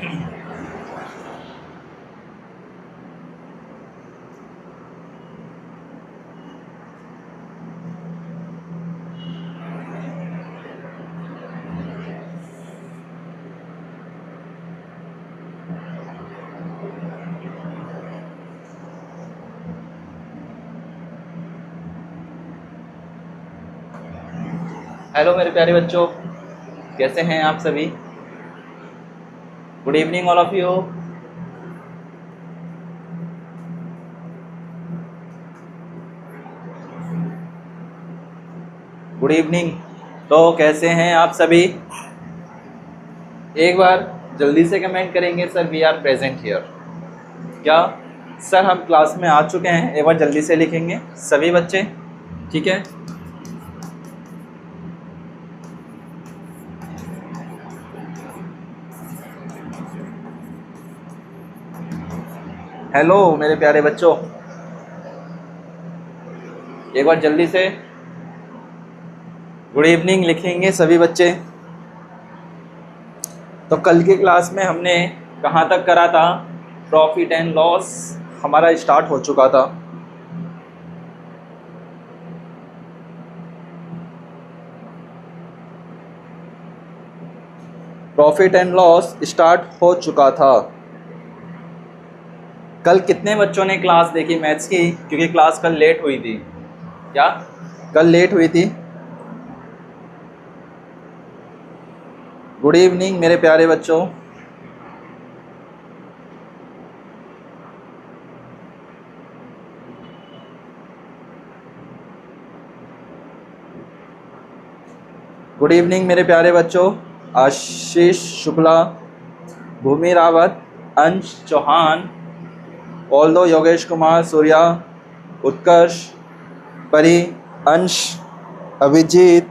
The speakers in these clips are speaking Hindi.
हेलो मेरे प्यारे बच्चों, कैसे हैं आप सभी। Good evening all of you. Good evening. तो कैसे हैं आप सभी। एक बार जल्दी से कमेंट करेंगे sir we are present here. क्या सर हम क्लास में आ चुके हैं, एक बार जल्दी से लिखेंगे सभी बच्चे, ठीक है। हेलो मेरे प्यारे बच्चों, एक बार जल्दी से गुड इवनिंग लिखेंगे सभी बच्चे। तो कल की क्लास में हमने कहाँ तक करा था, प्रॉफिट एंड लॉस हमारा स्टार्ट हो चुका था। प्रॉफिट एंड लॉस स्टार्ट हो चुका था। कल कितने बच्चों ने क्लास देखी मैथ्स की, क्योंकि क्लास कल लेट हुई थी। क्या कल लेट हुई थी। गुड इवनिंग मेरे प्यारे बच्चों। गुड इवनिंग मेरे प्यारे बच्चों। आशीष शुक्ला, भूमि रावत, अंश चौहान, ऑल्दो योगेश कुमार, सूर्या, उत्कर्ष, परी, अंश, अभिजीत,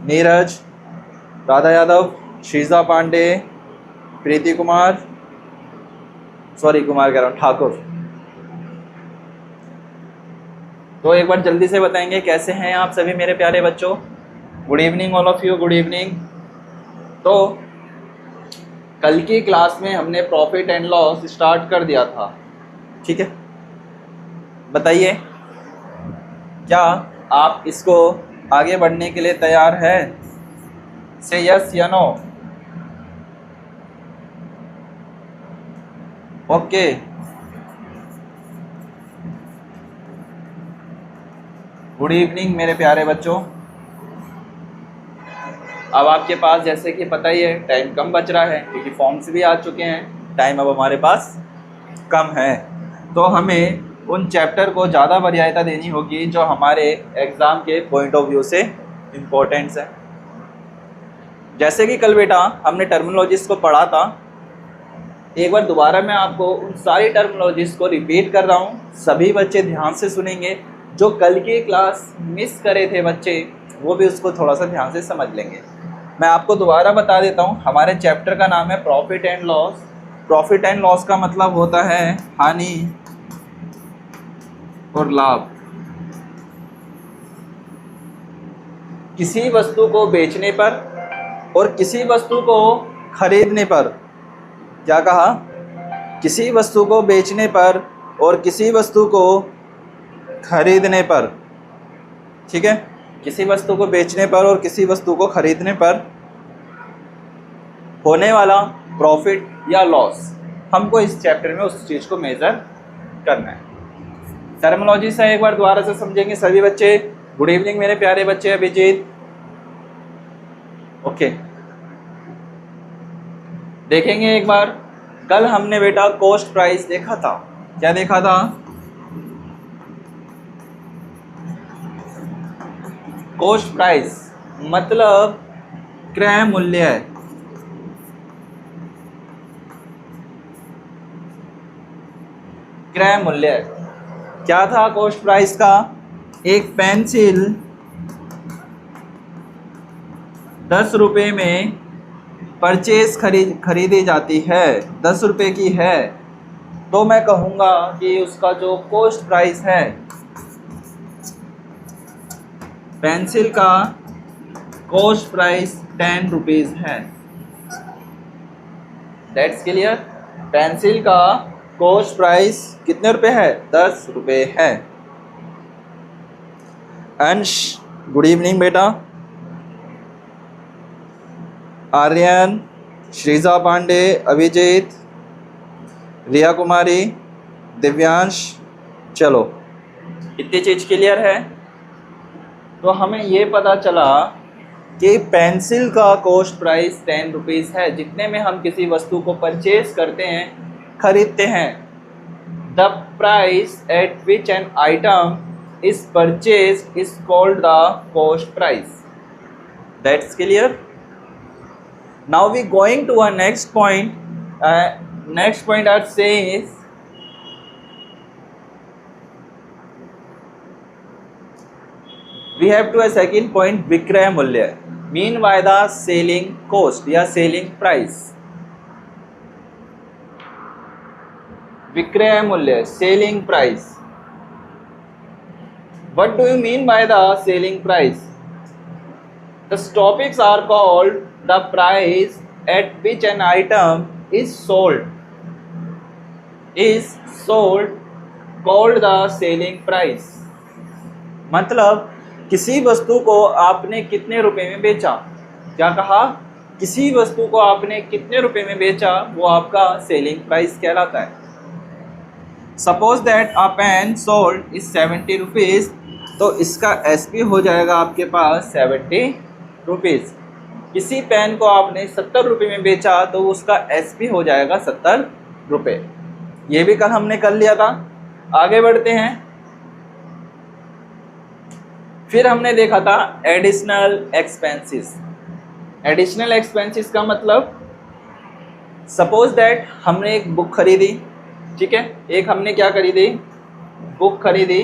नीरज, राधा यादव, शीजा पांडे, प्रीति कुमार, कुमार कह रहा हूँ, ठाकुर। तो एक बार जल्दी से बताएंगे कैसे हैं आप सभी मेरे प्यारे बच्चों। Good evening all of you, good evening. तो कल की क्लास में हमने प्रॉफिट एंड लॉस स्टार्ट कर दिया था, ठीक है। बताइए क्या आप इसको आगे बढ़ने के लिए तैयार है, से यस या नो। ओके, गुड इवनिंग मेरे प्यारे बच्चों। अब आपके पास जैसे कि पता ही है टाइम कम बच रहा है, क्योंकि फॉर्म्स भी आ चुके हैं, टाइम अब हमारे पास कम है। तो हमें उन चैप्टर को ज़्यादा वरीयता देनी होगी जो हमारे एग्ज़ाम के पॉइंट ऑफ व्यू से इम्पोर्टेंट्स है। जैसे कि कल बेटा हमने टर्मिनोलॉजीज़ को पढ़ा था, एक बार दोबारा मैं आपको उन सारी टर्मिनोलॉजीज़ को रिपीट कर रहा हूँ। सभी बच्चे ध्यान से सुनेंगे, जो कल की क्लास मिस करे थे बच्चे वो भी उसको थोड़ा सा ध्यान से समझ लेंगे। मैं आपको दोबारा बता देता हूँ, हमारे चैप्टर का नाम है profit and loss. Profit and loss का मतलब होता है हानि और लाभ। किसी वस्तु को बेचने पर और किसी वस्तु को खरीदने पर, क्या कहा, किसी वस्तु को बेचने पर और किसी वस्तु को खरीदने पर, ठीक है। किसी वस्तु को बेचने पर और किसी वस्तु को खरीदने पर होने वाला प्रॉफिट या लॉस, हमको इस चैप्टर में उस चीज़ को मेजर करना है। टर्मिनोलॉजी से एक बार दोबारा से समझेंगे सभी बच्चे। गुड इवनिंग मेरे प्यारे बच्चे। अभिजीत, ओके। देखेंगे एक बार, कल हमने बेटा कॉस्ट प्राइस देखा था। क्या देखा था, कॉस्ट प्राइस मतलब क्रय मूल्य। क्रय मूल्य क्या था कॉस्ट प्राइस का, एक पेंसिल 10 रुपये में परचेज खरीदी जाती है, 10 रुपये की है, तो मैं कहूँगा कि उसका जो कॉस्ट प्राइस है, पेंसिल का कॉस्ट प्राइस 10 रुपीज़ है। That's clear. पेंसिल का कॉस्ट प्राइस कितने रुपए है? 10 रुपये है। अंश गुड इवनिंग बेटा। आर्यन, श्रीजा पांडे, अभिजीत, रिया कुमारी, दिव्यांश, चलो इतनी चीज़ क्लियर है। तो हमें ये पता चला कि पेंसिल का कॉस्ट प्राइस 10 रुपीज़ है, जितने में हम किसी वस्तु को परचेज करते हैं, खरीदते हैं। The price at which an item is purchase is called the cost price. That's clear. Now we going to a next point. Next point are says we have to a second point विक्रय मूल्य mean by the selling cost या सेलिंग प्राइस। विक्रय मूल्य selling price. What do you mean by the selling price? The topics are called the price at which an item is sold called the selling price. मतलब किसी वस्तु को आपने कितने रुपए में बेचा। क्या कहा? किसी वस्तु को आपने कितने रुपए में बेचा, वो आपका सेलिंग प्राइस कहलाता है। Suppose that a pen sold is 70 rupees, तो इसका एसपी हो जाएगा आपके पास 70 रुपीज़। किसी पेन को आपने 70 रुपये में बेचा, तो उसका एसपी हो जाएगा 70 रुपये। ये भी कल हमने कर लिया था। आगे बढ़ते हैं। फिर हमने देखा था एडिशनल एक्सपेंसेस। एडिशनल एक्सपेंसेस का मतलब, सपोज दैट हमने एक बुक खरीदी, ठीक है। एक हमने क्या खरीदी? बुक खरीदी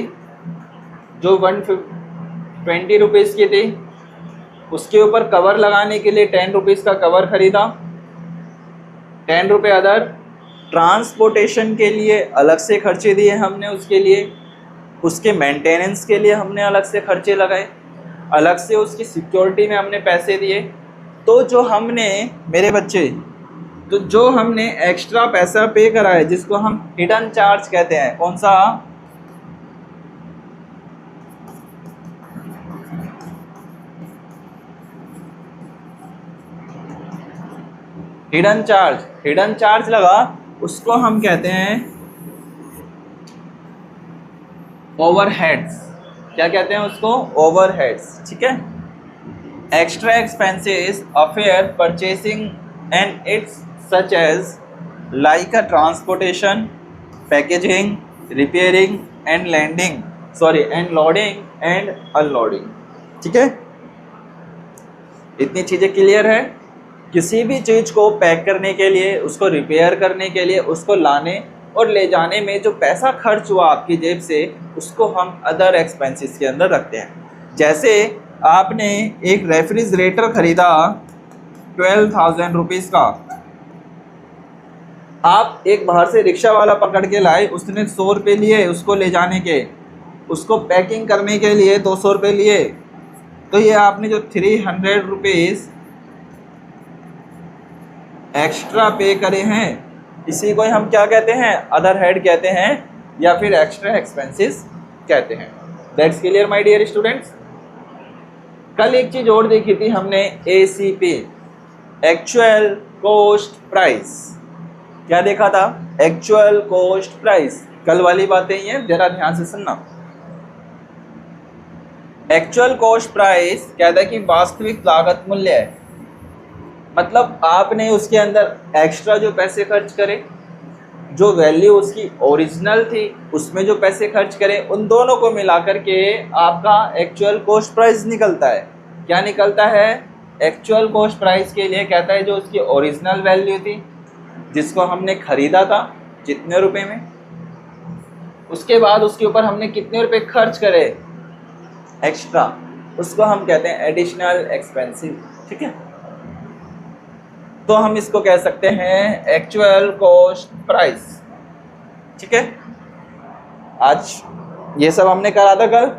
जो 120 रुपीज़ की थी। उसके ऊपर कवर लगाने के लिए 10 रुपीज़ का कवर खरीदा, 10 रुपये अदर। ट्रांसपोर्टेशन के लिए अलग से खर्चे दिए हमने, उसके लिए उसके मेंटेनेंस के लिए हमने अलग से खर्चे लगाए, अलग से उसकी सिक्योरिटी में हमने पैसे दिए। तो जो हमने, मेरे बच्चे, तो जो हमने एक्स्ट्रा पैसा पे करा है, जिसको हम हिडन चार्ज कहते हैं। कौन सा? Hidden charge. हिडन चार्ज लगा, उसको हम कहते हैं ओवरहेड्स। क्या कहते हैं उसको? ओवरहेड्स, ठीक है। Extra expenses after purchasing and it's such as like a transportation, packaging, repairing and landing, and loading and unloading, ठीक है। इतनी चीज़ें क्लियर है। किसी भी चीज़ को पैक करने के लिए, उसको रिपेयर करने के लिए, उसको लाने और ले जाने में जो पैसा खर्च हुआ आपकी जेब से, उसको हम अदर एक्सपेंसेस के अंदर रखते हैं। जैसे आपने एक रेफ्रिजरेटर खरीदा 12,000 रुपीज़ का, आप एक बाहर से रिक्शा वाला पकड़ के लाए, उसने 100 रुपये लिए उसको ले जाने के, उसको पैकिंग करने के लिए 200 रुपये लिए। तो ये आपने जो 300 रुपीज़ एक्स्ट्रा पे करे हैं, इसी को हम क्या कहते हैं? अदर हेड कहते हैं, या फिर एक्स्ट्रा एक्सपेंसेस कहते हैं। That's clear my dear students. कल एक चीज़ और देखी थी हमने, ACP, एक्चुअल कॉस्ट प्राइस। क्या देखा था? Actual cost price. कल वाली बातें ही हैं, जरा ध्यान से सुनना। एक्चुअल कॉस्ट प्राइस कहता है कि वास्तविक लागत मूल्य है। मतलब आपने उसके अंदर एक्स्ट्रा जो पैसे खर्च करे, जो वैल्यू उसकी ओरिजिनल थी उसमें जो पैसे खर्च करे, उन दोनों को मिलाकर के आपका एक्चुअल कॉस्ट प्राइस निकलता है। क्या निकलता है? एक्चुअल कॉस्ट प्राइस के लिए कहता है जो उसकी ओरिजिनल वैल्यू थी, जिसको हमने खरीदा था जितने रुपए में, उसके बाद उसके ऊपर हमने कितने रुपए खर्च करे एक्स्ट्रा, उसको हम कहते हैं एडिशनल एक्सपेंसिव, ठीक है। तो हम इसको कह सकते हैं एक्चुअल कॉस्ट प्राइस, ठीक है। आज ये सब हमने करा था कल।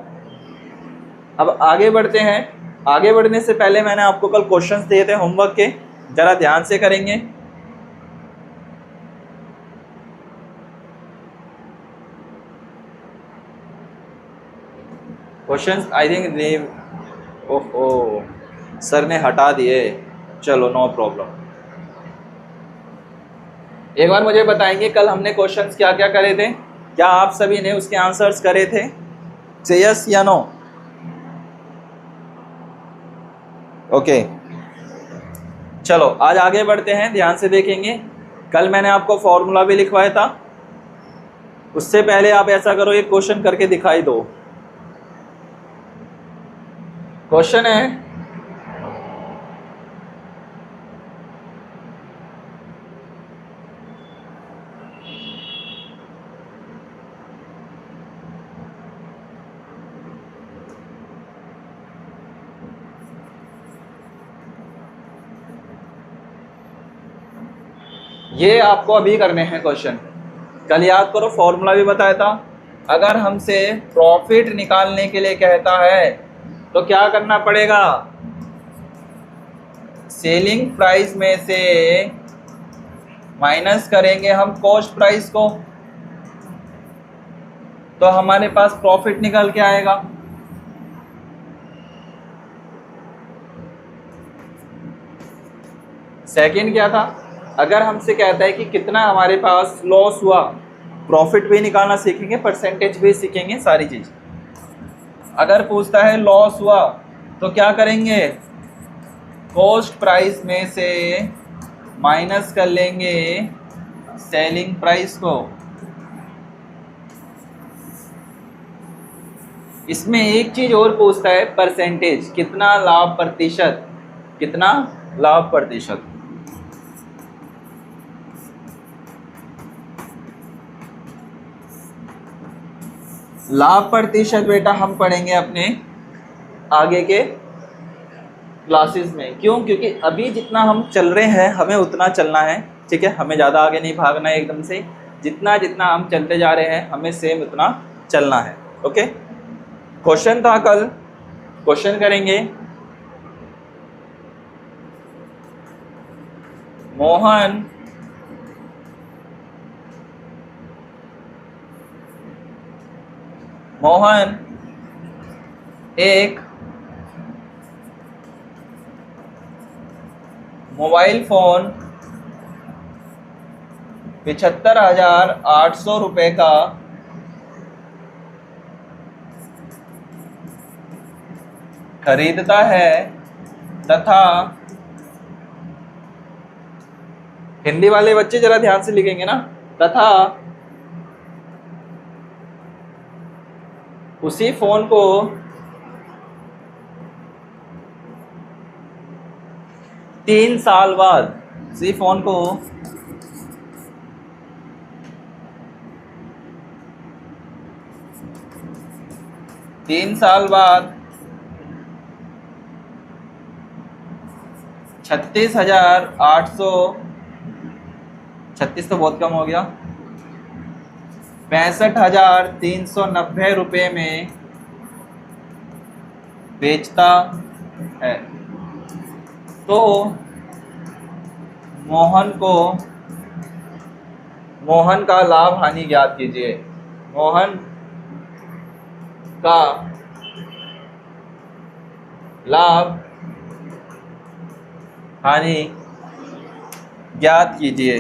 अब आगे बढ़ते हैं। आगे बढ़ने से पहले मैंने आपको कल क्वेश्चंस दिए थे होमवर्क के, ज़रा ध्यान से करेंगे। क्वेश्चंस आई थिंक ओहो सर ने हटा दिए, चलो नो प्रॉब्लम। एक बार मुझे बताएंगे कल हमने क्वेश्चंस क्या क्या करे थे, क्या आप सभी ने उसके आंसर्स करे थे, से यस या नो? ओके चलो आज आगे बढ़ते हैं, ध्यान से देखेंगे। कल मैंने आपको फॉर्मूला भी लिखवाया था, उससे पहले आप ऐसा करो एक क्वेश्चन करके दिखाई दो। क्वेश्चन है ये आपको अभी करने हैं क्वेश्चन। कल याद करो फॉर्मूला भी बताया था, अगर हमसे प्रॉफिट निकालने के लिए कहता है तो क्या करना पड़ेगा, सेलिंग प्राइस में से माइनस करेंगे हम कॉस्ट प्राइस को, तो हमारे पास प्रॉफिट निकल के आएगा। सेकंड क्या था, अगर हमसे कहता है कि कितना हमारे पास लॉस हुआ, प्रॉफिट भी निकालना सीखेंगे, परसेंटेज भी सीखेंगे, सारी चीज। अगर पूछता है लॉस हुआ तो क्या करेंगे, कॉस्ट प्राइस में से माइनस कर लेंगे सेलिंग प्राइस को। इसमें एक चीज और पूछता है, परसेंटेज, कितना लाभ प्रतिशत, कितना लाभ प्रतिशत। लाभ प्रतिशत बेटा हम पढ़ेंगे अपने आगे के क्लासेस में। क्यों? क्योंकि अभी जितना हम चल रहे हैं हमें उतना चलना है, ठीक है, हमें ज़्यादा आगे नहीं भागना है एकदम से, जितना जितना हम चलते जा रहे हैं हमें सेम उतना चलना है। ओके, क्वेश्चन था कल, क्वेश्चन करेंगे। मोहन एक मोबाइल फोन 75,800 रुपये का खरीदता है तथा, हिंदी वाले बच्चे जरा ध्यान से लिखेंगे ना, तथा उसी फोन को 3 साल बाद, उसी फोन को 3 साल बाद 36,800, 36 तो बहुत कम हो गया, 65,390 रुपये में बेचता है, तो मोहन का लाभ हानि ज्ञात कीजिए। मोहन का लाभ हानि ज्ञात कीजिए।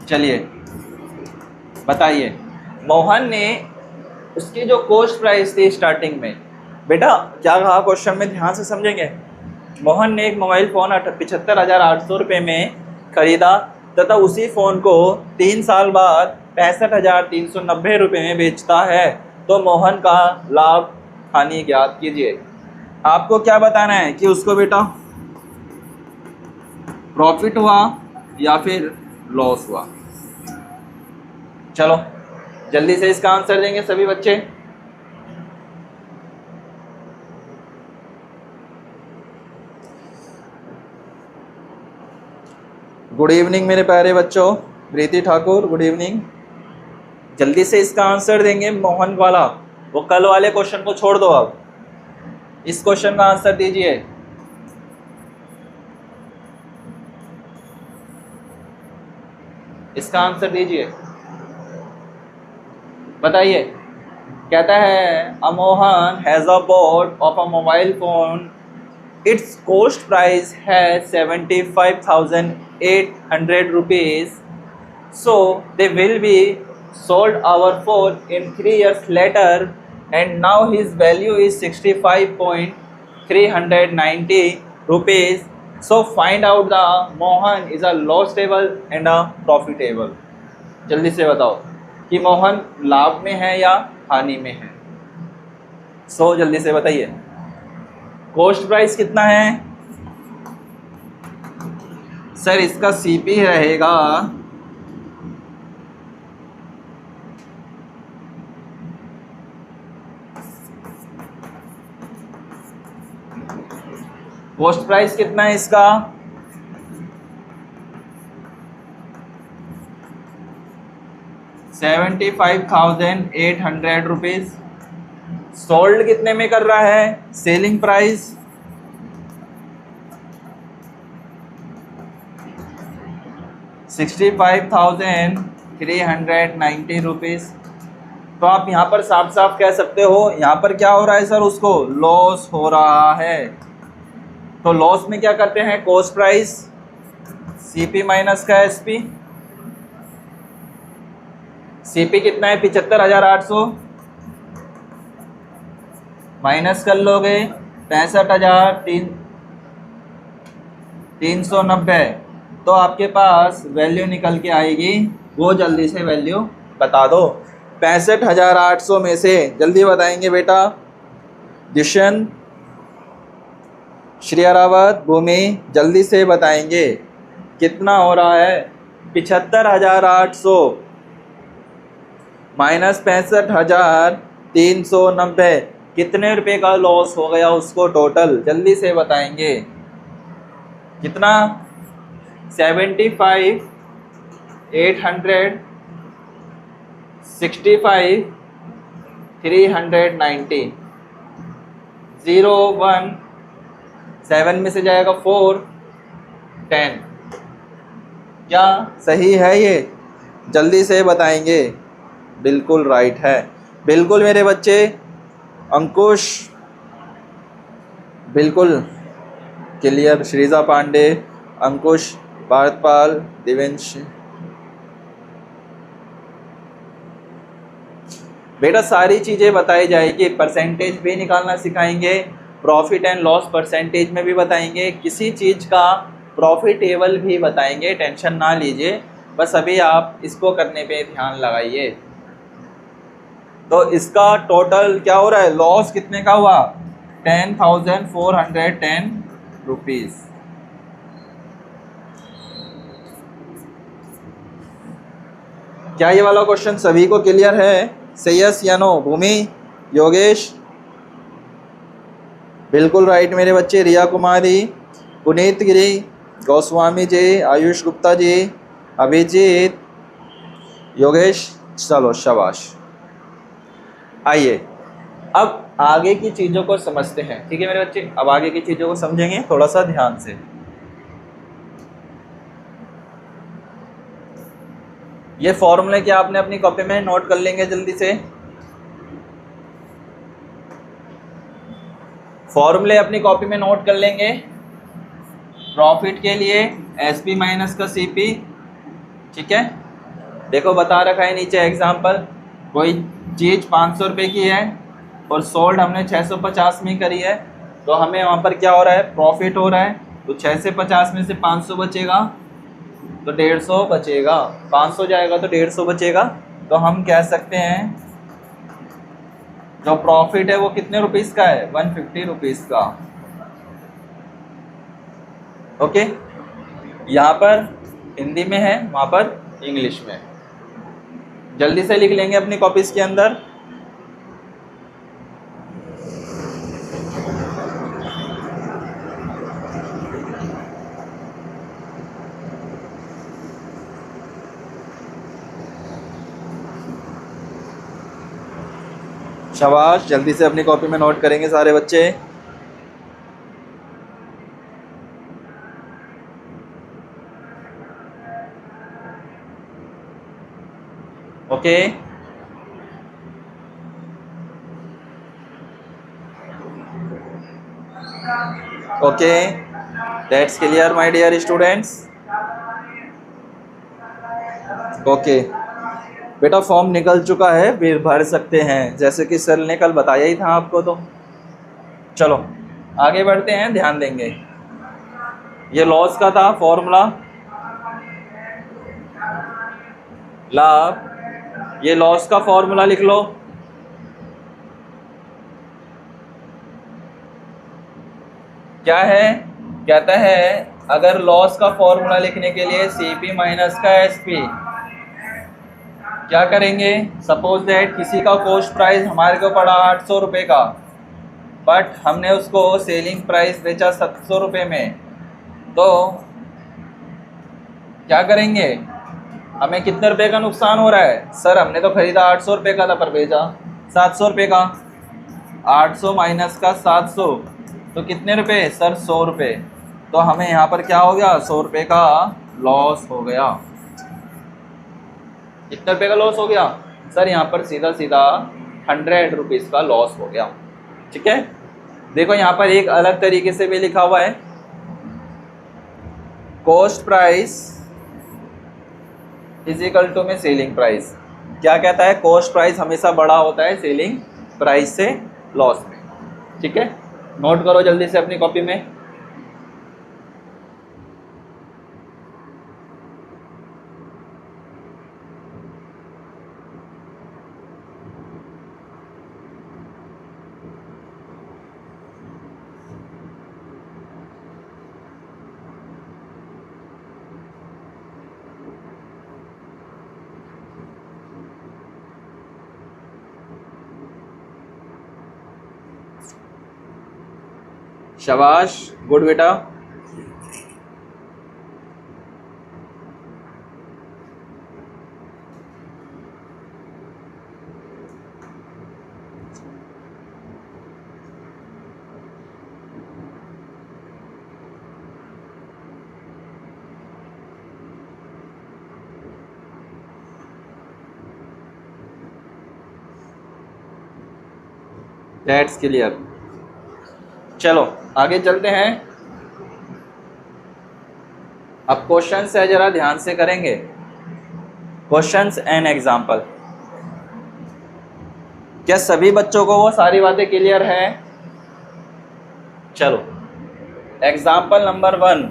चलिए बताइए, मोहन ने उसकी जो कॉस्ट प्राइस थी स्टार्टिंग में, बेटा क्या कहा क्वेश्चन में, ध्यान से समझेंगे। मोहन ने एक मोबाइल फ़ोन 75,800 रुपये में खरीदा तथा उसी फ़ोन को 3 साल बाद 65,390 रुपये में बेचता है, तो मोहन का लाभ हानि ज्ञात कीजिए। आपको क्या बताना है कि उसको बेटा प्रॉफिट हुआ या फिर लॉस हुआ। चलो जल्दी से इसका आंसर देंगे सभी बच्चे। गुड इवनिंग मेरे प्यारे बच्चों, प्रीति ठाकुर गुड इवनिंग। जल्दी से इसका आंसर देंगे मोहन वाला, वो कल वाले क्वेश्चन को छोड़ दो, अब इस क्वेश्चन का आंसर दीजिए। इसका आंसर दीजिए। बताइए। कहता है a Mohan has a bought of a mobile phone, its cost price has 75,800 rupees, so they will be sold our phone in 3 years later, and now his value is 65,390 rupees. So find out the Mohan is a loss table and a profitable. जल्दी से बताओ कि मोहन लाभ में है या हानि में है। जल्दी से बताइए। कॉस्ट प्राइस कितना है सर? इसका सीपी रहेगा कॉस्ट प्राइस कितना है इसका? 75,800 रुपीज। सोल्ड कितने में कर रहा है? Selling price 65,390 rupees. तो आप यहाँ पर साफ साफ कह सकते हो यहाँ पर क्या हो रहा है सर? उसको लॉस हो रहा है। तो लॉस में क्या करते हैं? कॉस्ट प्राइस सीपी माइनस का एसपी। सीपी कितना है? 75,800 माइनस कर लोगे 65,390, तो आपके पास वैल्यू निकल के आएगी। वो जल्दी से वैल्यू बता दो। 65,800 में से जल्दी बताएंगे बेटा। दुष्यंत, श्रेया रावत, भूमि, जल्दी से बताएंगे कितना हो रहा है? 75,800 माइनस 65,390, कितने रुपए का लॉस हो गया उसको टोटल? जल्दी से बताएंगे कितना? 75,800, 65,390, 0 1 7 में से जाएगा 4 10। क्या सही है ये? जल्दी से बताएंगे। बिल्कुल राइट है। बिल्कुल मेरे बच्चे। अंकुश बिल्कुल क्लियर। श्रीजा पांडे, अंकुश, भारतपाल, दिवेंश। बेटा सारी चीज़ें बताई जाएगी। परसेंटेज भी निकालना सिखाएंगे, प्रॉफिट एंड लॉस परसेंटेज में भी बताएंगे, किसी चीज़ का प्रॉफिटेबल भी बताएंगे। टेंशन ना लीजिए, बस अभी आप इसको करने पे ध्यान लगाइए। तो इसका टोटल क्या हो रहा है? लॉस कितने का हुआ? 10,410 रुपीज़। क्या ये वाला क्वेश्चन सभी को क्लियर है? से यस या नो? भूमि, योगेश, बिल्कुल राइट मेरे बच्चे। रिया कुमारी, पुनीत गिरी, गोस्वामी जी, आयुष गुप्ता जी, अभिजीत, योगेश, चलो शाबाश। आइए अब आगे की चीज़ों को समझते हैं। ठीक है मेरे बच्चे, अब आगे की चीज़ों को समझेंगे थोड़ा सा ध्यान से। ये फॉर्मूले क्या आपने अपनी कॉपी में नोट कर लेंगे जल्दी से। फॉर्मूले अपनी कॉपी में नोट कर लेंगे। प्रॉफिट के लिए एसपी माइनस का सीपी। ठीक है, देखो बता रखा है नीचे एग्जाम्पल। कोई चीज़ 500 रुपये की है और सोल्ड हमने 650 में करी है, तो हमें वहाँ पर क्या हो रहा है? प्रॉफिट हो रहा है। तो 6 से 50 में से 500 बचेगा तो 150 बचेगा, 500 जाएगा तो 150 बचेगा। तो हम कह सकते हैं जो प्रॉफिट है वो कितने रुपीस का है? 150 रुपीस का। ओके, यहाँ पर हिंदी में है, वहाँ पर इंग्लिश में। जल्दी से लिख लेंगे अपनी कॉपीज के अंदर। शाबाश, जल्दी से अपनी कॉपी में नोट करेंगे सारे बच्चे। Okay, okay, that's clear my dear students. Okay बेटा, फॉर्म निकल चुका है, फिर भर सकते हैं, जैसे कि सर ने कल बताया ही था आपको। तो चलो आगे बढ़ते हैं, ध्यान देंगे। ये लॉस का था फॉर्मूला, लाभ। ये लॉस का फॉर्मूला लिख लो। क्या है, कहता है अगर लॉस का फॉर्मूला लिखने के लिए सीपी माइनस का एसपी, क्या करेंगे। सपोज दैट किसी का कॉस्ट प्राइस हमारे को पड़ा 800 रुपये का, बट हमने उसको सेलिंग प्राइस बेचा 700 रुपये में, तो क्या करेंगे। हमें कितने रुपए का नुकसान हो रहा है। सर हमने तो खरीदा 800 रुपये का था पर बेचा 700 रुपये का। 800 माइनस का 700 तो कितने रुपए सर, 100 रुपये। तो हमें यहाँ पर क्या हो गया, 100 रुपये का लॉस हो गया। कितने रुपये का लॉस हो गया सर, यहाँ पर सीधा सीधा 100 रुपीज़ का लॉस हो गया। ठीक है, देखो यहाँ पर एक अलग तरीके से भी लिखा हुआ है, cost price is equal to में सेलिंग प्राइस। क्या कहता है, कॉस्ट प्राइस हमेशा बड़ा होता है सेलिंग प्राइस से लॉस में। ठीक है, नोट करो जल्दी से अपनी कॉपी में। शाबाश, गुड बेटा। That's clear. चलो आगे चलते हैं। अब क्वेश्चन है, जरा ध्यान से करेंगे क्वेश्चंस एंड एग्जाम्पल। क्या सभी बच्चों को वो सारी बातें क्लियर हैं। चलो example number 1,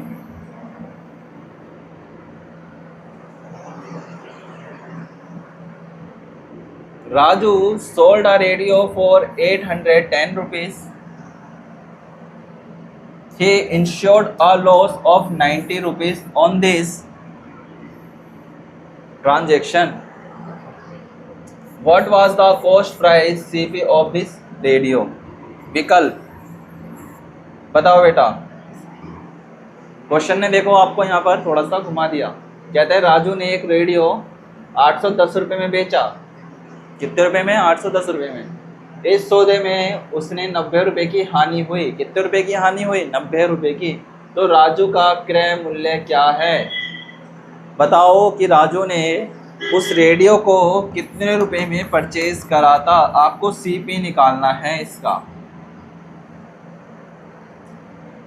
Raju sold a radio for 810 rupees. He insured a loss of 90 rupees on this transaction. What was the cost price CP of this radio? विकल्प बताओ बेटा। क्वेश्चन ने देखो आपको यहाँ पर थोड़ा सा घुमा दिया। कहते हैं राजू ने एक रेडियो 810 रुपये में बेचा। कितने रुपए में, 810 रुपये में। इस सौदे में उसने 90 रुपये की हानि हुई। कितने रुपए की हानि हुई, 90 रुपये की। तो राजू का क्रय मूल्य क्या है। बताओ कि राजू ने उस रेडियो को कितने रुपए में परचेज करा था। आपको सीपी निकालना है इसका।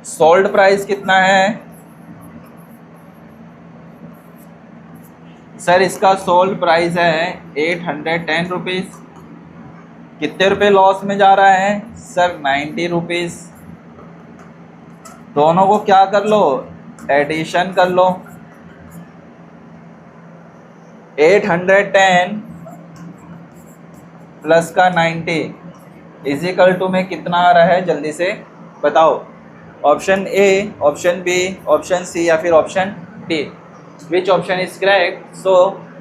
सोल्ड प्राइस कितना है सर, इसका सोल्ड प्राइस है 810 रुपीज़। कितने रुपए लॉस में जा रहा है सर, 90 रुपीज़। दोनों को क्या कर लो, एडिशन कर लो। 810 प्लस का 90 इज इक्वल टू में कितना आ रहा है, जल्दी से बताओ। Option A, option B, option C या फिर option D. Which option is correct, so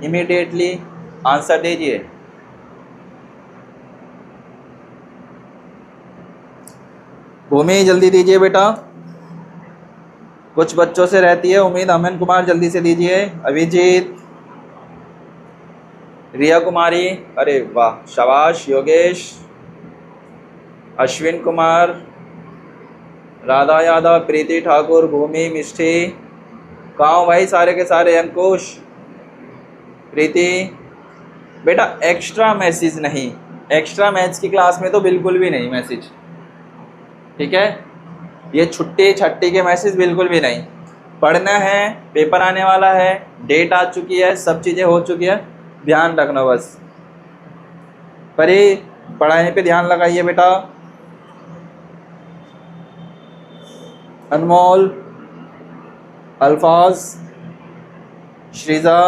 immediately answer दीजिए। भूमि जल्दी दीजिए बेटा, कुछ बच्चों से रहती है उम्मीद। अमन कुमार जल्दी से दीजिए। अभिजीत, रिया कुमारी, अरे वाह शाबाश। योगेश, अश्विन कुमार, राधा यादव, प्रीति ठाकुर, भूमि, मिष्ठी। कहाँ हो भाई सारे के सारे। अंकुश, प्रीति बेटा, एक्स्ट्रा मैसेज नहीं। एक्स्ट्रा मैथ्स की क्लास में तो बिल्कुल भी नहीं मैसेज, ठीक है। ये छुट्टी छट्टी के मैसेज बिल्कुल भी नहीं। पढ़ना है, पेपर आने वाला है, डेट आ चुकी है, सब चीज़ें हो चुकी है, ध्यान रखना बस। पर ये पढ़ाई पे ध्यान लगाइए बेटा। अनमोल, अल्फाज, श्रीजा,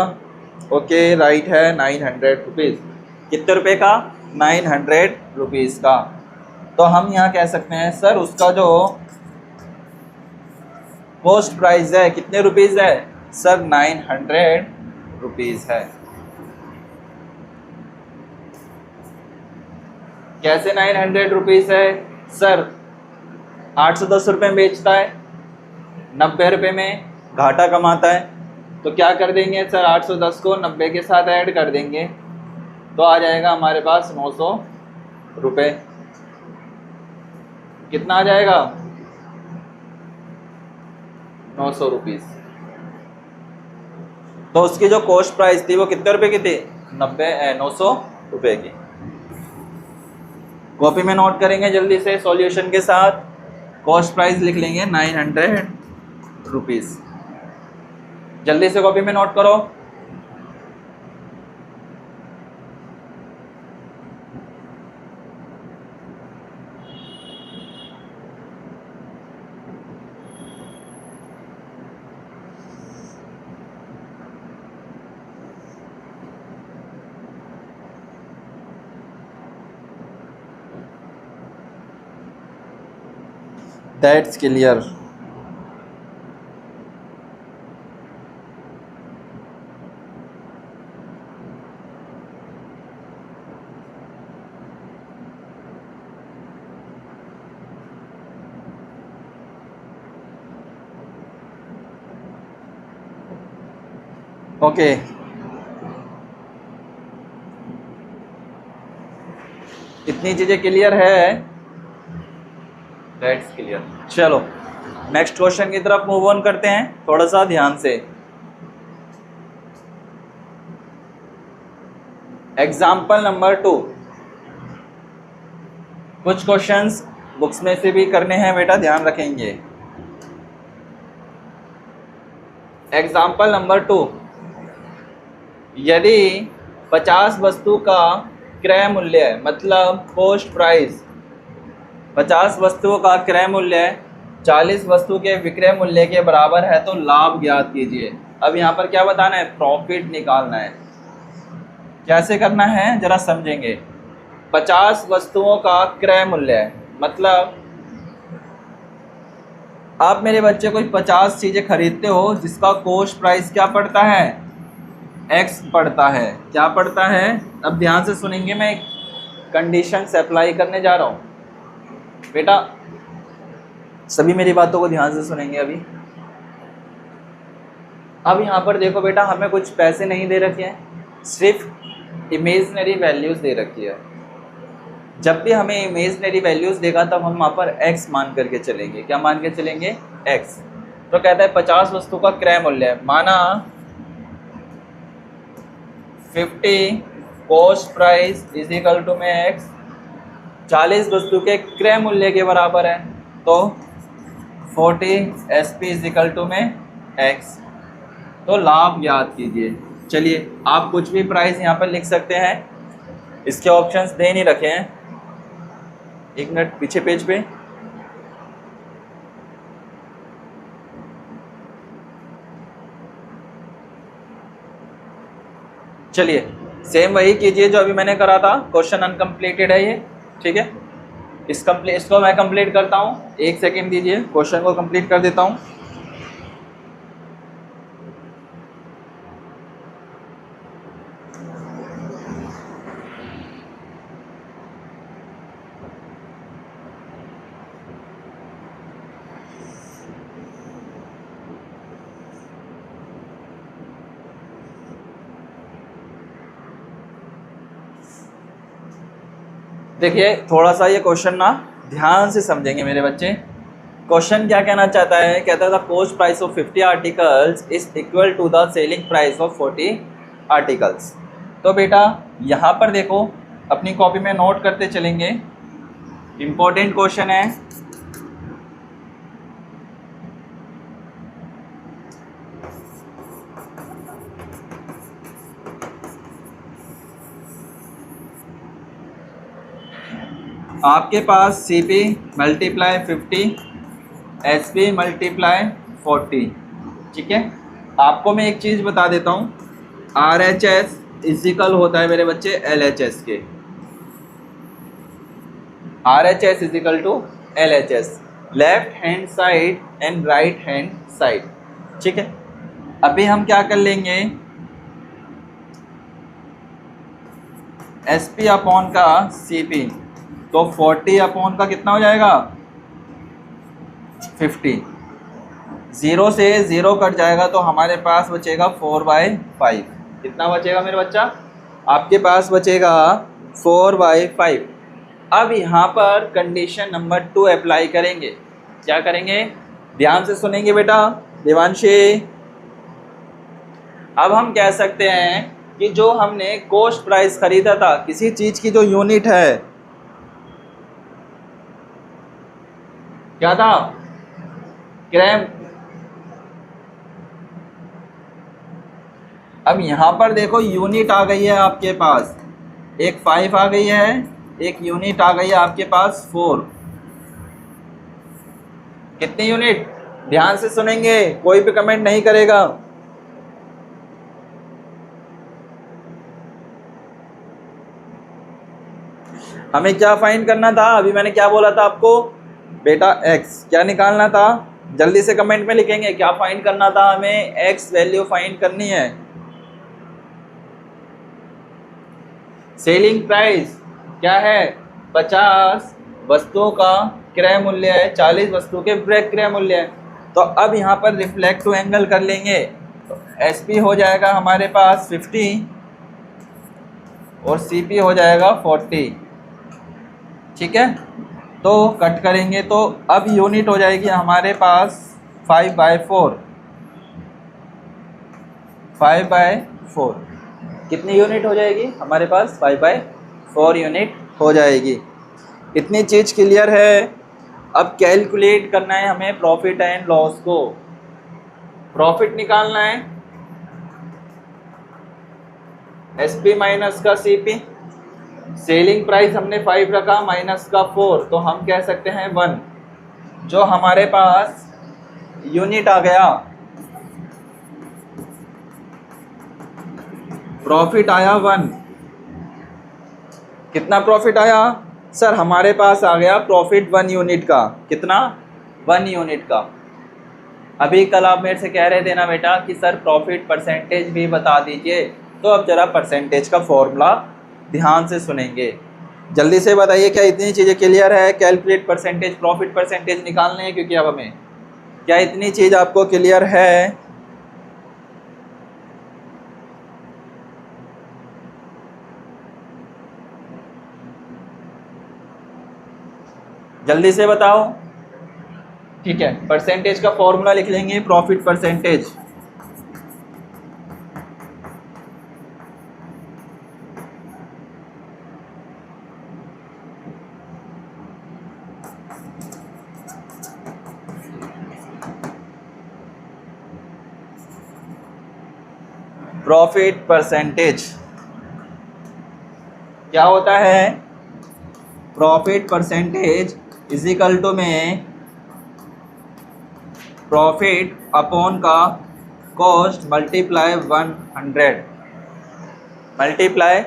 ओके राइट है 900 रुपीज़। कितने रुपए का? 900 रुपीज़ का। तो हम यहाँ कह सकते हैं सर उसका जो कॉस्ट प्राइस है कितने रुपीज़ है? सर 900 रुपीज़ है। कैसे 900 रुपीज़ है? सर 810 रुपये में बेचता है, 90 रुपये में घाटा कमाता है, तो क्या कर देंगे सर 810 को 90 के साथ ऐड कर देंगे तो आ जाएगा हमारे पास 900 रुपये। कितना आ जाएगा? 900 रुपीज़। तो उसकी जो कॉस्ट प्राइस थी वो कितने रुपए की थी? 900 रुपये की। कॉपी में नोट करेंगे जल्दी से सॉल्यूशन के साथ। कॉस्ट प्राइस लिख लेंगे 900 रुपीज़। जल्दी से कॉपी में नोट करो। That's clear. ओके इतनी चीज़ें क्लियर है? That's clear. चलो नेक्स्ट क्वेश्चन की तरफ मूव ऑन करते हैं थोड़ा सा ध्यान से। Example number 2। कुछ क्वेश्चंस बुक्स में से भी करने हैं बेटा, ध्यान रखेंगे। Example number 2। यदि 50 वस्तु का क्रय मूल्य है, मतलब कॉस्ट प्राइस 50 वस्तुओं का क्रय मूल्य 40 वस्तु के विक्रय मूल्य के बराबर है तो लाभ ज्ञात कीजिए। अब यहाँ पर क्या बताना है? प्रॉफिट निकालना है। कैसे करना है जरा समझेंगे। 50 वस्तुओं का क्रय मूल्य है, मतलब आप मेरे बच्चे कोई 50 चीज़ें खरीदते हो जिसका कॉस्ट प्राइस क्या पड़ता है? एक्स पड़ता है। क्या पड़ता है? अब ध्यान से सुनेंगे, मैं कंडीशन से अप्लाई करने जा रहा हूँ बेटा, सभी मेरी बातों को ध्यान से सुनेंगे अभी। अब यहाँ पर देखो बेटा, हमें कुछ पैसे नहीं दे रखे हैं, सिर्फ इमेजनरी वैल्यूज़ दे रखी है। जब भी हमें इमेजनरी वैल्यूज़ देगा तब हम वहाँ पर x मान करके चलेंगे। क्या मान के चलेंगे? x। तो कहता है 50 वस्तु का क्रय मूल्य है, माना 50 cost price is equal to में x, 40 वस्तु के क्रय मूल्य के बराबर है तो 40 SP इज इक्वल टू में x। तो लाभ याद कीजिए। चलिए आप कुछ भी प्राइस यहाँ पर लिख सकते हैं, इसके ऑप्शंस दे नहीं रखे हैं। एक मिनट पीछे पेज पे। चलिए सेम वही कीजिए जो अभी मैंने करा था। क्वेश्चन अनकम्प्लीटेड है ये, ठीक है। इसको मैं कंप्लीट करता हूँ, 1 सेकेंड दीजिए, क्वेश्चन को कंप्लीट कर देता हूँ। देखिए थोड़ा सा ये क्वेश्चन ना ध्यान से समझेंगे मेरे बच्चे। क्वेश्चन क्या कहना चाहता है? कहता है the cost price of 50 articles is equal to the selling price of 40 articles. तो बेटा यहाँ पर देखो, अपनी कॉपी में नोट करते चलेंगे, इम्पोर्टेंट क्वेश्चन है। आपके पास C P multiply 50, S P multiply 40, ठीक है। आपको मैं एक चीज़ बता देता हूँ, आर एच एस इजिकल होता है मेरे बच्चे एल एच एस के, R H S is equal to L H S, left hand side and right hand side, ठीक है। अभी हम क्या कर लेंगे, एस पी अपॉन का सी पी, तो 40 अपॉन का कितना हो जाएगा 50, 0 से 0 कट जाएगा तो हमारे पास बचेगा 4/5। कितना बचेगा मेरे बच्चा, आपके पास बचेगा 4/5। अब यहाँ पर कंडीशन नंबर 2 अप्लाई करेंगे। क्या करेंगे, ध्यान से सुनेंगे बेटा देवांशी। अब हम कह सकते हैं कि जो हमने कॉस्ट प्राइस खरीदा था, किसी चीज की जो यूनिट है, क्या था, ग्राम। अब यहाँ पर देखो यूनिट आ गई है आपके पास, एक 5 आ गई है, एक यूनिट आ गई है आपके पास 4। कितनी यूनिट, ध्यान से सुनेंगे, कोई भी कमेंट नहीं करेगा। हमें क्या फाइंड करना था, अभी मैंने क्या बोला था आपको बेटा, एक्स क्या निकालना था, जल्दी से कमेंट में लिखेंगे क्या फाइंड करना था, हमें एक्स वैल्यू फाइंड करनी है। सेलिंग प्राइस क्या है, 50 वस्तुओं का क्रय मूल्य है, 40 वस्तुओं के क्रय मूल्य है। तो अब यहाँ पर रिफ्लेक्ट टू एंगल कर लेंगे, तो एस पी हो जाएगा हमारे पास 50 और सी पी हो जाएगा 40, ठीक है। तो कट करेंगे तो अब यूनिट हो जाएगी हमारे पास 5/4, 5/4। कितनी यूनिट हो जाएगी हमारे पास, 5/4 यूनिट हो जाएगी। इतनी चीज़ क्लियर है। अब कैलकुलेट करना है हमें प्रॉफिट एंड लॉस को, प्रॉफिट निकालना है, एस पी माइनस का सी पी, सेलिंग प्राइस हमने 5 रखा माइनस का 4, तो हम कह सकते हैं 1। जो हमारे पास यूनिट आ गया, प्रॉफिट आया 1। कितना प्रॉफिट आया सर, हमारे पास आ गया प्रॉफिट 1 यूनिट का। कितना, 1 यूनिट का। अभी कल आप मेरे से कह रहे थे ना बेटा कि सर प्रॉफिट परसेंटेज भी बता दीजिए, तो अब जरा परसेंटेज का फॉर्मूला ध्यान से सुनेंगे। जल्दी से बताइए क्या इतनी चीज़ें क्लियर है, कैलकुलेट परसेंटेज, प्रॉफिट परसेंटेज निकालने हैं, क्योंकि अब हमें क्या इतनी चीज़ आपको क्लियर है। जल्दी से बताओ, ठीक है। परसेंटेज का फॉर्मूला लिख लेंगे, प्रॉफिट परसेंटेज। प्रॉफिट परसेंटेज क्या होता है, profit percentage is equal to में प्रॉफिट अपॉन का कॉस्ट मल्टीप्लाई 100, मल्टीप्लाई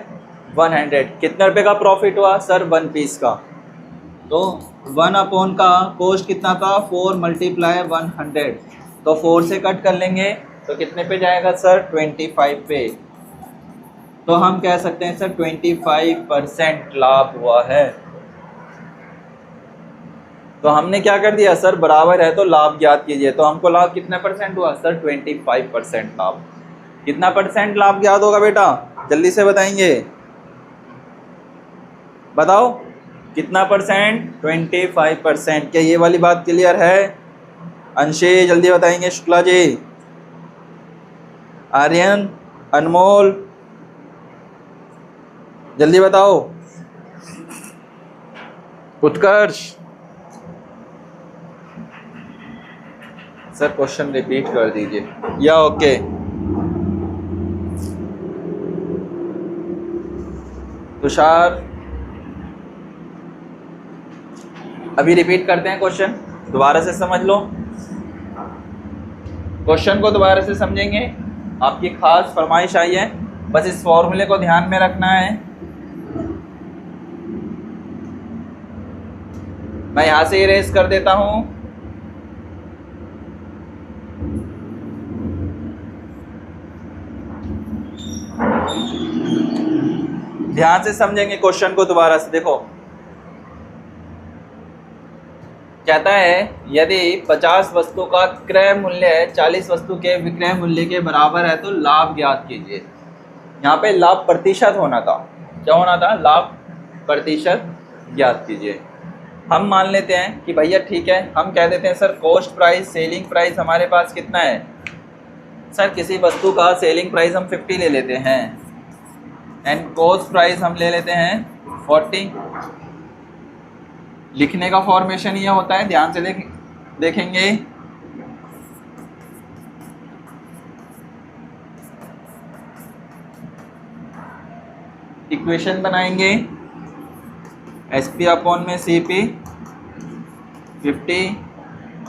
100। कितने रुपए का प्रॉफिट हुआ सर, 1 पीस का, तो 1 अपॉन का कॉस्ट कितना था, 4 मल्टीप्लाई 100, तो 4 से कट कर लेंगे तो कितने पे जाएगा सर, 25 पे। तो हम कह सकते हैं सर 25% लाभ हुआ है। तो हमने क्या कर दिया सर, बराबर है तो लाभ ज्ञात कीजिए, तो हमको लाभ कितना परसेंट हुआ सर, 25% लाभ। कितना परसेंट लाभ ज्ञात होगा बेटा, जल्दी से बताएंगे, बताओ कितना परसेंट, 25%। क्या ये वाली बात क्लियर है, अंशे जल्दी बताएंगे, शुक्ला जी, आर्यन, अनमोल, जल्दी बताओ, उत्कर्ष। सर क्वेश्चन रिपीट कर दीजिए या ओके। तुषार, अभी रिपीट करते हैं क्वेश्चन, दोबारा से समझ लो। क्वेश्चन को दोबारा से समझेंगे, आपकी खास फरमाइश आई है, बस इस फॉर्मूले को ध्यान में रखना है। मैं यहां से इरेज कर देता हूं। ध्यान से समझेंगे क्वेश्चन को दोबारा से। देखो कहता है यदि 50 वस्तु का क्रय मूल्य 40 वस्तु के विक्रय मूल्य के बराबर है तो लाभ ज्ञात कीजिए। यहाँ पे लाभ प्रतिशत होना था, क्या होना था? लाभ प्रतिशत ज्ञात कीजिए। हम मान लेते हैं कि भैया ठीक है, हम कह देते हैं sir cost price selling price हमारे पास कितना है? सर किसी वस्तु का सेलिंग प्राइस हम 50 ले लेते हैं एंड कॉस्ट प्राइस हम ले लेते हैं 40। लिखने का फॉर्मेशन ये होता है, ध्यान से देखेंगे। इक्वेशन बनाएंगे, SP अपॉन में CP 50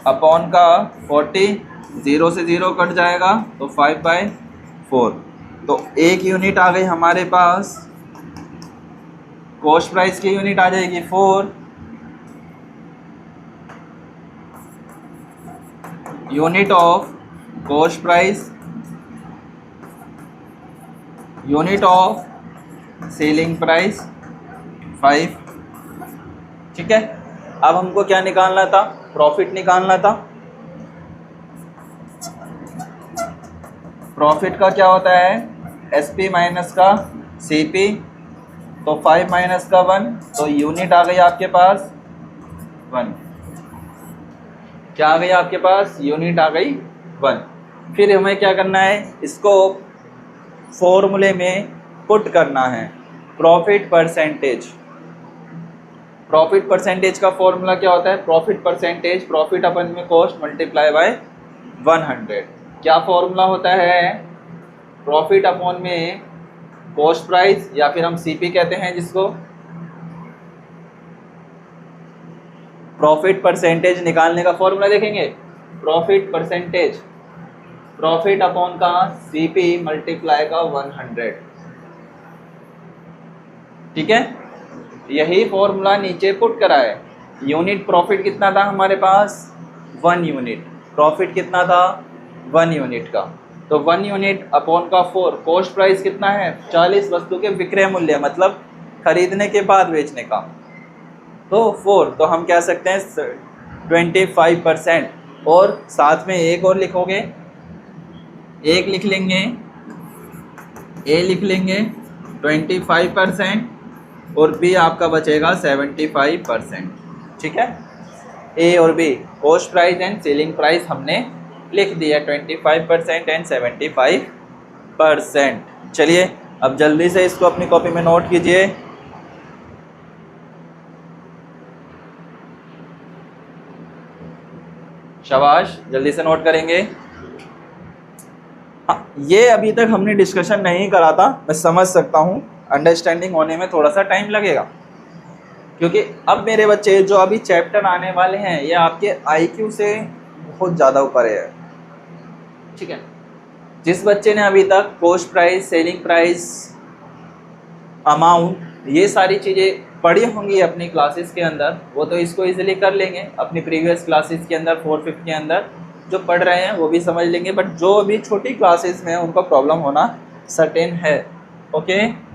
अपॉन का 40, 0 से 0 कट जाएगा तो 5/4। तो एक यूनिट आ गई हमारे पास, कॉस्ट प्राइस की यूनिट आ जाएगी 4, unit of cost price, unit of selling price 5। ठीक है, अब हमको क्या निकालना था? प्रॉफिट निकालना था। प्रॉफिट का क्या होता है? SP माइनस का CP, तो 5 माइनस का 1, तो यूनिट आ गई आपके पास 1। क्या आ गई आपके पास? यूनिट आ गई 1। फिर हमें क्या करना है? इसको फॉर्मूले में पुट करना है, प्रॉफिट परसेंटेज। प्रॉफिट परसेंटेज का फॉर्मूला क्या होता है? प्रॉफिट परसेंटेज प्रॉफिट अपन में कॉस्ट मल्टीप्लाई बाय 100। क्या फॉर्मूला होता है? प्रॉफिट अपॉन में कॉस्ट प्राइस, या फिर हम CP कहते हैं जिसको। प्रॉफिट परसेंटेज निकालने का फॉर्मूला देखेंगे, प्रॉफिट परसेंटेज प्रॉफिट अपॉन का CP मल्टीप्लाई का 100। ठीक है, यही फॉर्मूला नीचे पुट करा है। यूनिट प्रॉफिट कितना था हमारे पास? 1 यूनिट। प्रॉफिट कितना था? 1 यूनिट का, तो 1 यूनिट अपॉन का 4। कॉस्ट प्राइस कितना है? 40 वस्तु के विक्रय मूल्य, मतलब खरीदने के बाद बेचने का, तो 4। तो हम कह सकते हैं 25%। और साथ में एक और लिखोगे, एक लिख लेंगे, A लिख लेंगे 25%, और B आपका बचेगा 75%। ठीक है, A और B cost price and selling price हमने लिख दिया 25% एंड 75%। चलिए अब जल्दी से इसको अपनी कॉपी में नोट कीजिए। शाबाश, जल्दी से नोट करेंगे। हाँ, ये अभी तक हमने डिस्कशन नहीं करा था, मैं समझ सकता हूँ, अंडरस्टैंडिंग होने में थोड़ा सा टाइम लगेगा, क्योंकि अब मेरे बच्चे जो अभी चैप्टर आने वाले हैं ये आपके IQ से बहुत ज़्यादा ऊपर है। ठीक है, जिस बच्चे ने अभी तक cost price selling price amount ये सारी चीज़ें पढ़ी होंगी अपनी क्लासेस के अंदर, वो तो इसको इजीली कर लेंगे। अपनी प्रीवियस क्लासेस के अंदर 4/5 के अंदर जो पढ़ रहे हैं वो भी समझ लेंगे, बट जो अभी छोटी क्लासेस में उनको प्रॉब्लम होना सर्टेन है। ओके,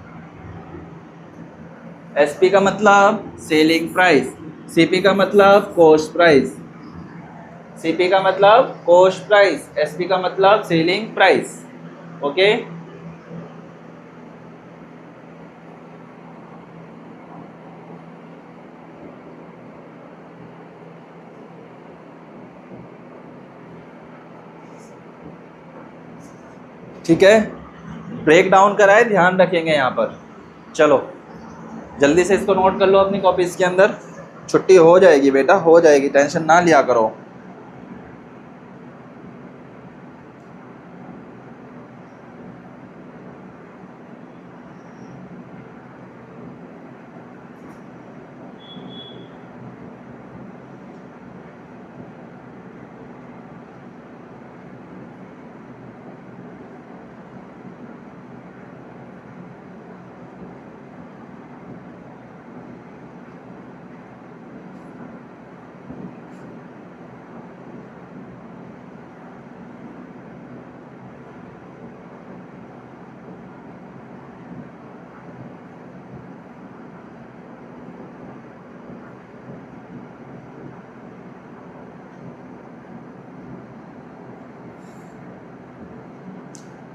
SP का मतलब सेलिंग प्राइस, CP का मतलब कॉस्ट प्राइस, CP का मतलब कॉस्ट प्राइस, SP का मतलब सेलिंग प्राइस। ओके, ठीक है, ब्रेक डाउन कराए, ध्यान रखेंगे यहाँ पर। चलो जल्दी से इसको नोट कर लो अपनी कॉपीज के अंदर। छुट्टी हो जाएगी बेटा, हो जाएगी, टेंशन ना लिया करो।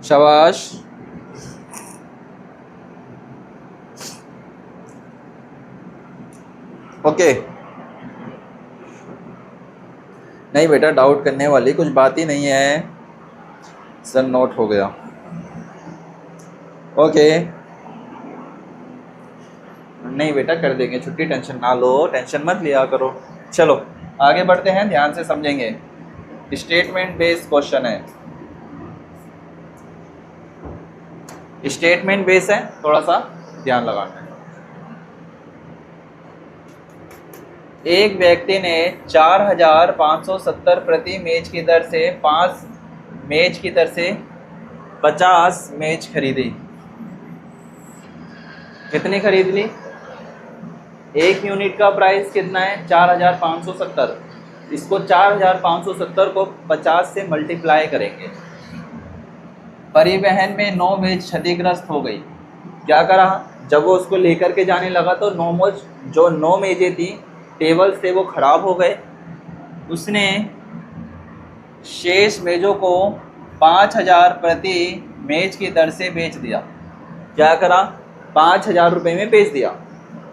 शाबाश। ओके, नहीं बेटा डाउट करने वाली कुछ बात ही नहीं है सर, नोट हो गया। ओके, नहीं बेटा कर देंगे छुट्टी, टेंशन ना लो, टेंशन मत लिया करो। चलो आगे बढ़ते हैं, ध्यान से समझेंगे। स्टेटमेंट बेस्ड क्वेश्चन है, स्टेटमेंट बेस है, थोड़ा सा ध्यान लगाना है। एक व्यक्ति ने 4,570 प्रति मेज की दर से 5 मेज की दर से 50 मेज खरीदी। कितनी खरीद ली? एक यूनिट का प्राइस कितना है? 4,570। इसको 4,570 को 50 से मल्टीप्लाई करेंगे। परिवहन में 9 मेज क्षतिग्रस्त हो गई। क्या करा? जब वो उसको लेकर के जाने लगा तो 9 मेजें थी, टेबल्स थे, वो खराब हो गए। उसने शेष मेजों को 5,000 प्रति मेज की दर से बेच दिया। क्या करा? 5,000 रुपये में बेच दिया।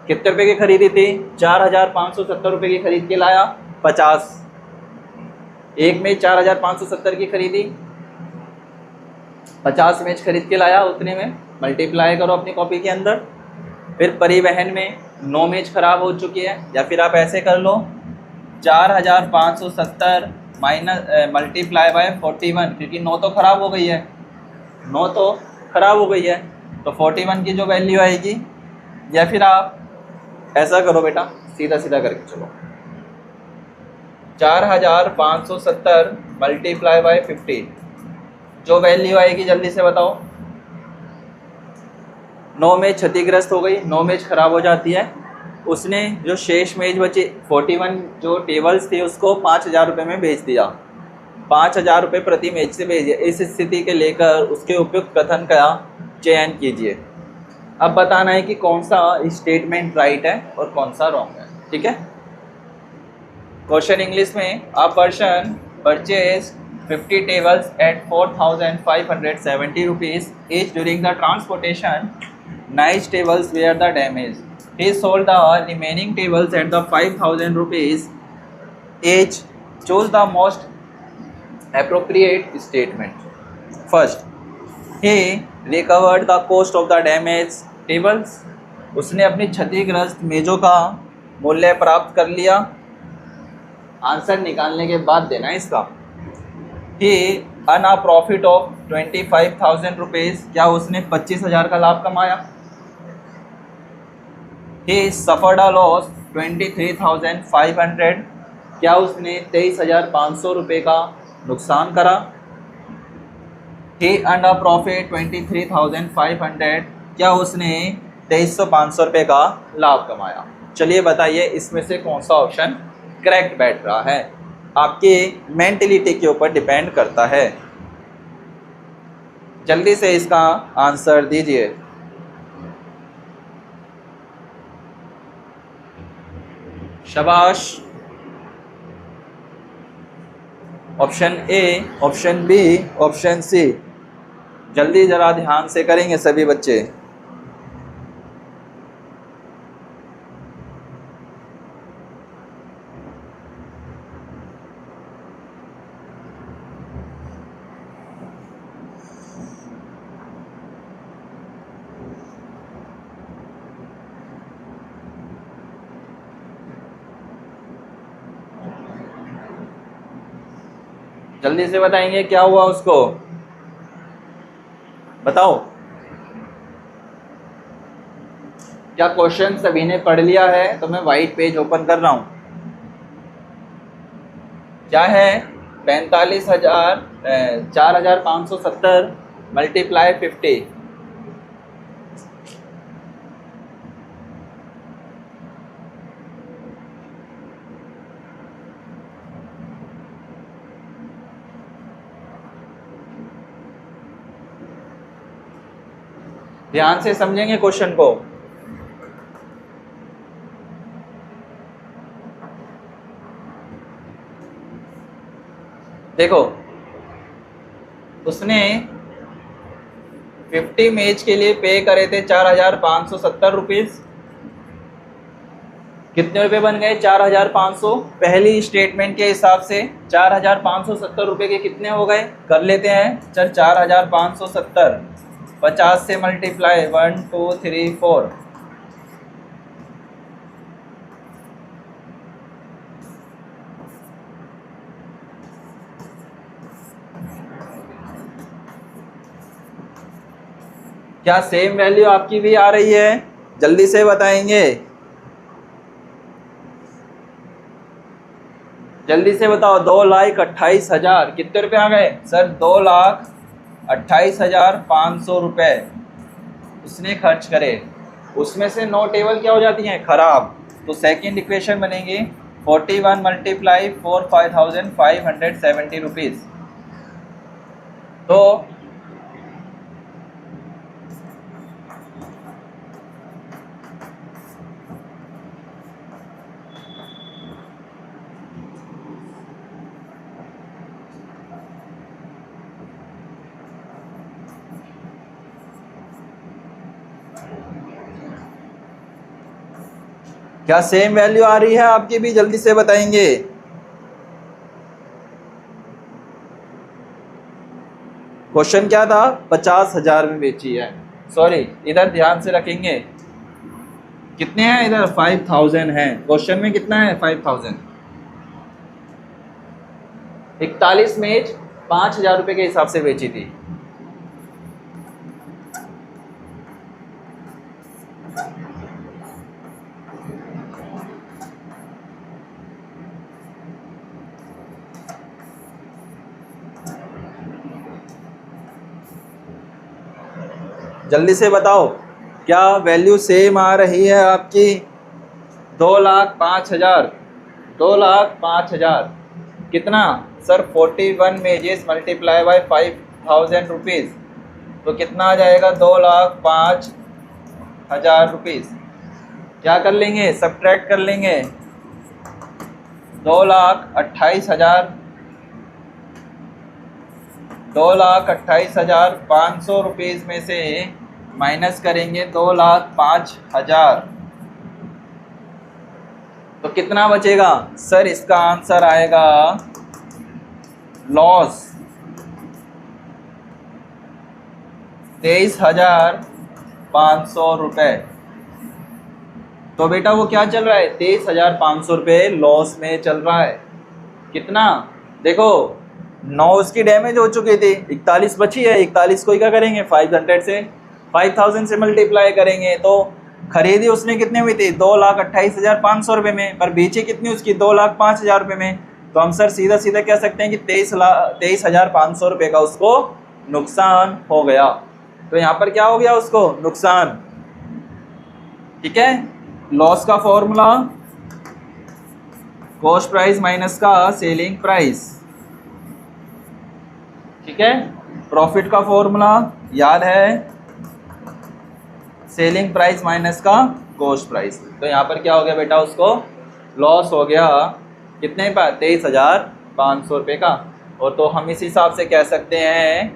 कितने रुपए की खरीदी थी? 4,570 रुपये की खरीद के लाया 50। एक मेज 4,570 की खरीदी, 50 मेज खरीद के लाया, उतने में मल्टीप्लाई करो अपनी कॉपी के अंदर। फिर परिवहन में 9 मेज खराब हो चुकी है, या फिर आप ऐसे कर लो 4,570 माइनस मल्टीप्लाई बाय 41, क्योंकि 9 तो खराब हो गई है, 9 तो खराब हो गई है, तो 41 की जो वैल्यू आएगी, या फिर आप ऐसा करो बेटा, सीधा सीधा करके चलो, 4,570 मल्टीप्लाई बाय 50, जो वैल्यू आएगी जल्दी से बताओ। 9 मेज क्षतिग्रस्त हो गई, 9 मेज खराब हो जाती है। उसने जो शेष मेज बची 41 जो टेबल्स थी उसको 5,000 रुपये में बेच दिया। 5,000 रुपये प्रति मेज से बेच दिया। इस स्थिति के लेकर उसके उपयुक्त कथन का चयन कीजिए। अब बताना है कि कौन सा स्टेटमेंट राइट है और कौन सा रॉन्ग है, ठीक है। क्वेश्चन इंग्लिश में, a person purchase 50 tables at 4,570 rupees each during the transportation. Nice tables were the damaged. He sold the remaining tables at the 5,000 rupees each. Choose the most appropriate statement. First, he recovered the cost of the damaged tables. उसने अपनी क्षतिग्रस्त मेजों का मूल्य प्राप्त कर लिया। आंसर निकालने के बाद देना है इसका। He earned a profit of 25,000 rupees. क्या उसने 25,000 का लाभ कमाया? He suffered a loss 23,500. क्या उसने 23,500 रुपये का नुकसान करा? He earned a profit 23,500. क्या उसने 23,500 रुपये का लाभ कमाया? चलिए बताइए इसमें से कौन सा ऑप्शन करेक्ट बैठ रहा है। आपके मेंटलिटी के ऊपर डिपेंड करता है। जल्दी से इसका आंसर दीजिए। शाबाश। Option A, option B, option C, जल्दी जरा ध्यान से करेंगे सभी बच्चे। जल्दी से बताएंगे क्या हुआ उसको, बताओ। क्या क्वेश्चन सभी ने पढ़ लिया है? तो मैं वाइट पेज ओपन कर रहा हूं। क्या है? 4,570 मल्टीप्लाई 50। ध्यान से समझेंगे क्वेश्चन को। देखो, उसने 50 मैच के लिए पे करे थे 4,570 रुपीज़। कितने रुपए बन गए? 4,500। पहली स्टेटमेंट के हिसाब से 4,570 रुपये के कितने हो गए? कर लेते हैं। चल 4,570 50 से मल्टीप्लाई 1 2 3 4 क्या सेम वैल्यू आपकी भी आ रही है? जल्दी से बताएंगे, जल्दी से बताओ। 2,28,000 कितने रुपए आ गए सर? 2,28,500 रुपये उसने खर्च करे। उसमें से 9 टेबल क्या हो जाती हैं? खराब। तो सेकंड इक्वेशन बनेगी 41 मल्टीप्लाई 4 5,570 रुपीज़। तो क्या सेम वैल्यू आ रही है आपकी भी? जल्दी से बताएंगे। क्वेश्चन क्या था? 50,000 में बेची है। सॉरी, इधर ध्यान से रखेंगे। कितने हैं इधर? 5,000 है। क्वेश्चन में कितना है? 5,000। 41 मैच 5,000 रुपये के हिसाब से बेची थी। जल्दी से बताओ, क्या वैल्यू सेम आ रही है आपकी? 2,05,000। 2,05,000 कितना sir? 41 mazes multiply by 5,000 rupees. तो कितना आ जाएगा? 2,05,000 रुपीज़। क्या कर लेंगे? सब्ट्रैक्ट कर लेंगे। 2,28,000 2,28,500 रुपीज़ में से माइनस करेंगे 2,05,000। तो कितना बचेगा सर? इसका आंसर आएगा लॉस 23,500 रुपये। तो बेटा वो क्या चल रहा है? 23,500 रुपये लॉस में चल रहा है। कितना? देखो 9 उसकी डैमेज हो चुकी थी, 41 बची है। 41 को ही क्या करेंगे? 500 से 5,000 से मल्टीप्लाई करेंगे। तो खरीदी उसने कितने में थी? 2,28,500 रुपये में, पर बेची कितनी उसकी? 2,05,000 रुपये में। तो हम सर सीधा सीधा कह सकते हैं कि 23,500 रुपये का उसको नुकसान हो गया। तो यहाँ पर क्या हो गया उसको? नुकसान। ठीक है। लॉस का फॉर्मूला कॉस्ट प्राइस माइनस का सेलिंग प्राइस। ठीक है। प्रॉफिट का फॉर्मूला याद है, सेलिंग प्राइस माइनस का कॉस्ट प्राइस। तो यहाँ पर क्या हो गया बेटा? उसको लॉस हो गया कितने का? 23,500 रुपये का। और तो हम इस हिसाब से कह सकते हैं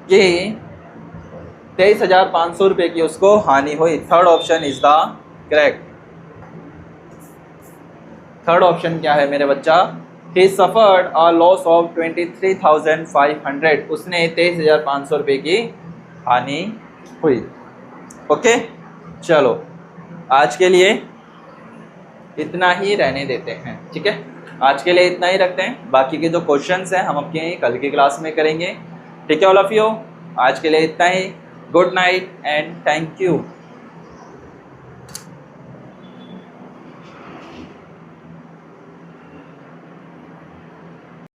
कि 23,500 रुपये की उसको हानि हुई। Third option is the correct. Third option क्या है मेरे बच्चा? He suffered a loss of 23,500। उसने 23,500 रुपये की हानि हुई। ओके, चलो आज के लिए इतना ही रहने देते हैं। ठीक है, आज के लिए इतना ही रखते हैं। बाकी के जो क्वेश्चंस हैं हम अपने कल की क्लास में करेंगे। ठीक है ऑल ऑफ यू, आज के लिए इतना ही। Good night and thank you.